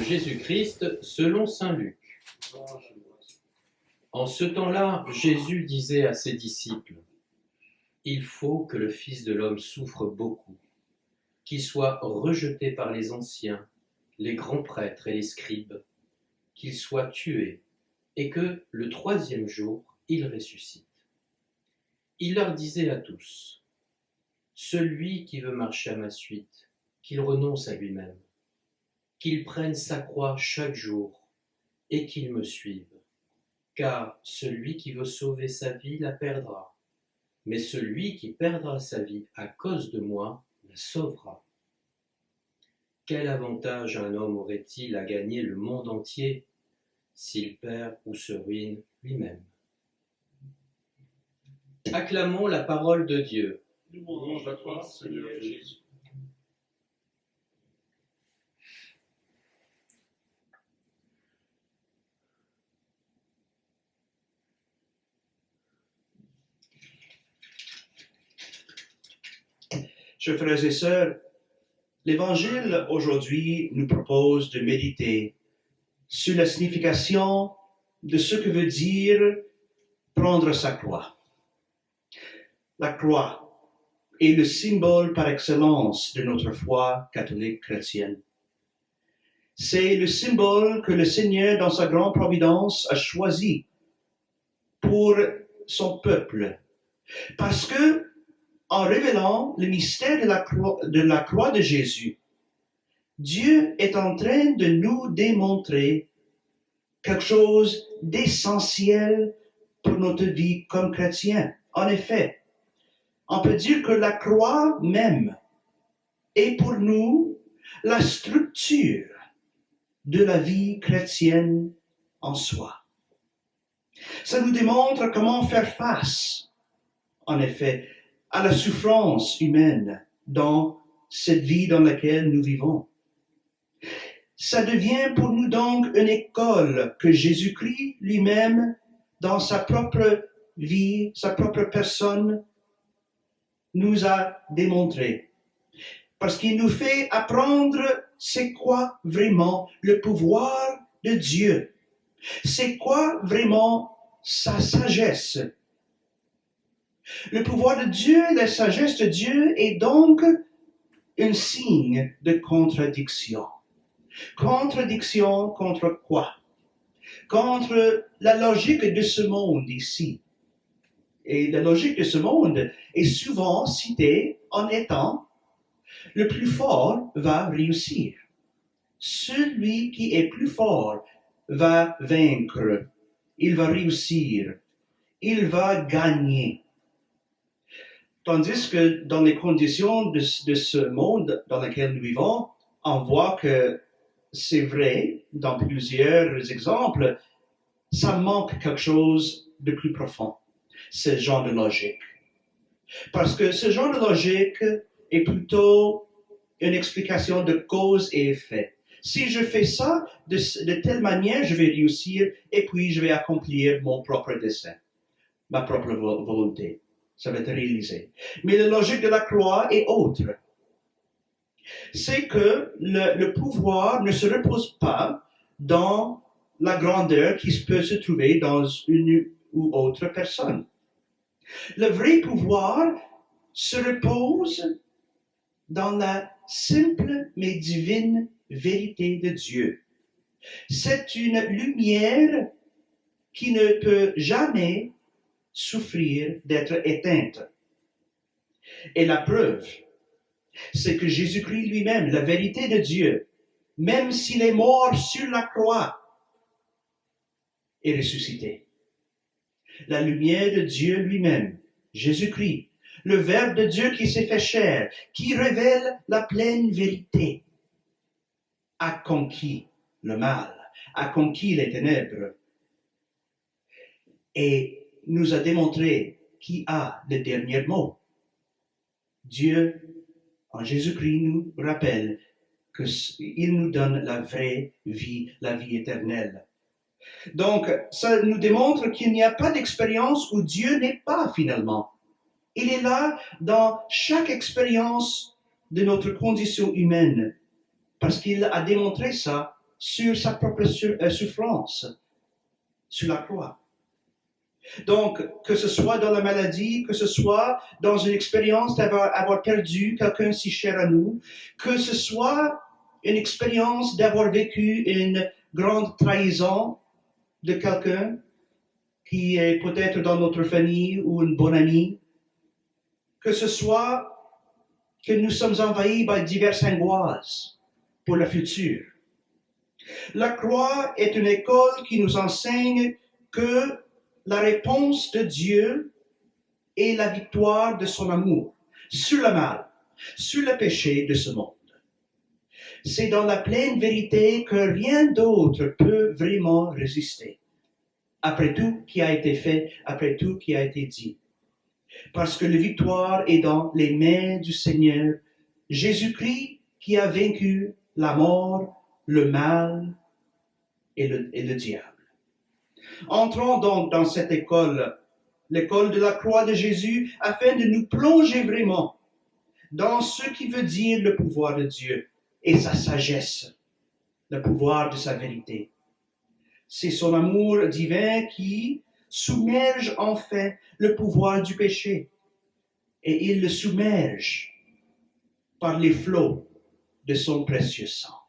Jésus-Christ selon saint Luc. En ce temps-là, Jésus disait à ses disciples : « Il faut que le Fils de l'homme souffre beaucoup, qu'il soit rejeté par les anciens, les grands prêtres et les scribes, qu'il soit tué, et que le troisième jour, il ressuscite. » Il leur disait à tous : « Celui qui veut marcher à ma suite, qu'il renonce à lui-même, qu'il prenne sa croix chaque jour et qu'il me suive. Car celui qui veut sauver sa vie la perdra, mais celui qui perdra sa vie à cause de moi la sauvera. Quel avantage un homme aurait-il à gagner le monde entier s'il perd ou se ruine lui-même ? » Acclamons la parole de Dieu. Louange à toi, Seigneur Jésus. Chers frères et sœurs, l'Évangile aujourd'hui nous propose de méditer sur la signification de ce que veut dire prendre sa croix. La croix est le symbole par excellence de notre foi catholique chrétienne. C'est le symbole que le Seigneur, dans sa grande providence, a choisi pour son peuple. Parce que, en révélant le mystère de la croix de Jésus, Dieu est en train de nous démontrer quelque chose d'essentiel pour notre vie comme chrétiens. En effet, on peut dire que la croix même est pour nous la structure de la vie chrétienne en soi. Ça nous démontre comment faire face, en effet, à la souffrance humaine dans cette vie dans laquelle nous vivons. Ça devient pour nous donc une école que Jésus-Christ lui-même, dans sa propre vie, sa propre personne, nous a démontré. Parce qu'il nous fait apprendre c'est quoi vraiment le pouvoir de Dieu. C'est quoi vraiment sa sagesse. Le pouvoir de Dieu, la sagesse de Dieu est donc un signe de contradiction. Contradiction contre quoi? Contre la logique de ce monde ici. Et la logique de ce monde est souvent citée en étant le plus fort va réussir. Celui qui est plus fort va vaincre. Il va réussir. Il va gagner. Tandis que dans les conditions de ce monde dans lequel nous vivons, on voit que c'est vrai, dans plusieurs exemples, ça manque quelque chose de plus profond, ce genre de logique. Parce que ce genre de logique est plutôt une explication de cause et effet. Si je fais ça de telle manière, je vais réussir et puis je vais accomplir mon propre dessein, ma propre volonté. Ça va être réalisé. Mais la logique de la croix est autre. C'est que le pouvoir ne se repose pas dans la grandeur qui peut se trouver dans une ou autre personne. Le vrai pouvoir se repose dans la simple mais divine vérité de Dieu. C'est une lumière qui ne peut jamais souffrir d'être éteinte. Et la preuve, c'est que Jésus-Christ lui-même, la vérité de Dieu, même s'il est mort sur la croix, est ressuscité. La lumière de Dieu lui-même, Jésus-Christ, le Verbe de Dieu qui s'est fait chair, qui révèle la pleine vérité, a conquis le mal, a conquis les ténèbres et nous a démontré qui a le dernier mot. Dieu, en Jésus-Christ, nous rappelle qu'il nous donne la vraie vie, la vie éternelle. Donc, ça nous démontre qu'il n'y a pas d'expérience où Dieu n'est pas finalement. Il est là dans chaque expérience de notre condition humaine, parce qu'il a démontré ça sur sa propre souffrance sur la croix. Donc, que ce soit dans la maladie, que ce soit dans une expérience d'avoir perdu quelqu'un si cher à nous, que ce soit une expérience d'avoir vécu une grande trahison de quelqu'un qui est peut-être dans notre famille ou une bonne amie, que ce soit que nous sommes envahis par diverses angoisses pour le futur. La croix est une école qui nous enseigne que la réponse de Dieu est la victoire de son amour sur le mal, sur le péché de ce monde. C'est dans la pleine vérité que rien d'autre peut vraiment résister. Après tout qui a été fait, après tout qui a été dit. Parce que la victoire est dans les mains du Seigneur, Jésus-Christ qui a vaincu la mort, le mal et le diable. Entrons donc dans cette école, l'école de la croix de Jésus, afin de nous plonger vraiment dans ce qui veut dire le pouvoir de Dieu et sa sagesse, le pouvoir de sa vérité. C'est son amour divin qui submerge enfin le pouvoir du péché et il le submerge par les flots de son précieux sang.